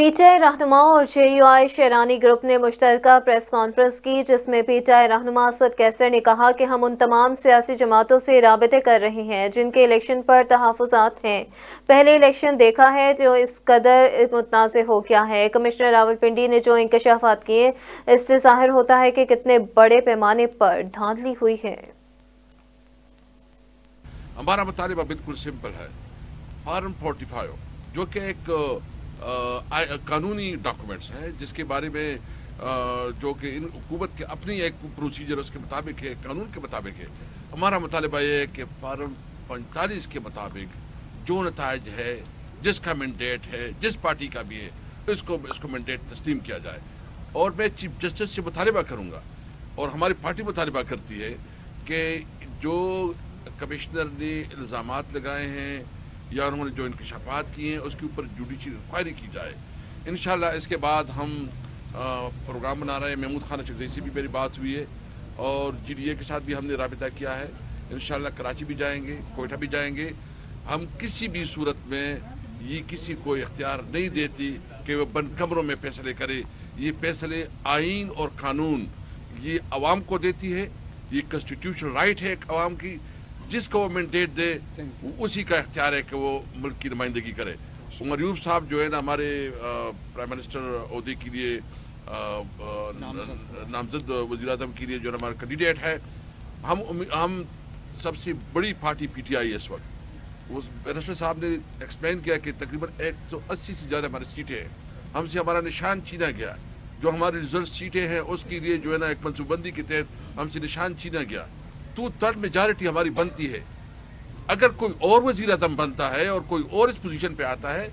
P T I رہنماؤں اور جے you I Sherani group نے مشترکہ پریس کانفرنس کی، جس میں پی ٹی آئی رہنما اسد کیسر نے کہا کہ ہم ان تمام سیاسی جماعتوں سے رابطے کر رہے ہیں جن کے الیکشن پر تحفظات ہیں۔ پہلے الیکشن دیکھا ہے جو اس قدر متنازع ہو گیا ہے۔ کمشنر راولپنڈی نے جو انکشافات کیے، اس سے ظاہر ہوتا ہے کہ کتنے بڑے پیمانے پر دھاندلی ہوئی ہے۔ ہمارا مطالبہ بالکل سمپل ہے۔ فارم 45 جو کہ ایک قانونی ڈاکومنٹس ہے، جس کے بارے میں جو کہ ان حکومت کے اپنی ایک پروسیجر اس کے مطابق ہے، قانون کے مطابق ہے۔ ہمارا مطالبہ یہ ہے کہ فارم 45 کے مطابق جو نتائج ہے، جس کا مینڈیٹ ہے، جس پارٹی کا بھی ہے، اس کو مینڈیٹ تسلیم کیا جائے۔ اور میں چیف جسٹس سے مطالبہ کروں گا، اور ہماری پارٹی مطالبہ کرتی ہے کہ جو کمشنر نے الزامات لگائے ہیں یا انہوں نے جو انکشافات کیے ہیں، اس کے اوپر جوڈیشل انکوائری کی جائے۔ انشاءاللہ اس کے بعد ہم پروگرام بنا رہے ہیں۔ محمود خان چکزئی سے بھی میری بات ہوئی ہے، اور جی ڈی اے کے ساتھ بھی ہم نے رابطہ کیا ہے۔ انشاءاللہ کراچی بھی جائیں گے، کوئٹہ بھی جائیں گے۔ ہم کسی بھی صورت میں یہ کسی کو اختیار نہیں دیتی کہ وہ بند کمروں میں فیصلے کرے۔ یہ فیصلے آئین اور قانون یہ عوام کو دیتی ہے، یہ کنسٹیٹیوشنل رائٹ ہے ایک عوام کی۔ جس کو وہ مینڈیٹ دے، اسی کا اختیار ہے کہ وہ ملک کی نمائندگی کرے۔ عمر ایوب صاحب جو ہے نا، ہمارے پرائم منسٹر عہدے کے لیے نامزد وزیر اعظم کے لیے جو ہمارا کینڈیڈیٹ ہے، ہم سب سے بڑی پارٹی پی ٹی آئی اس وقت۔ اس منسٹر صاحب نے ایکسپلین کیا کہ تقریباً 180 سے زیادہ ہماری سیٹیں ہیں، ہم سے ہمارا نشان چھینا گیا۔ جو ہماری ریزرو سیٹیں ہیں اس کے لیے جو ہے نا ایک منصوبہ بندی کے تحت ہم سے نشان چھینا گیا۔ 2/3 میجارٹی ہماری بنتی ہے۔ اگر کوئی اور وزیر اعظم بنتا ہے اور کوئی اور اس پوزیشن پہ آتا ہے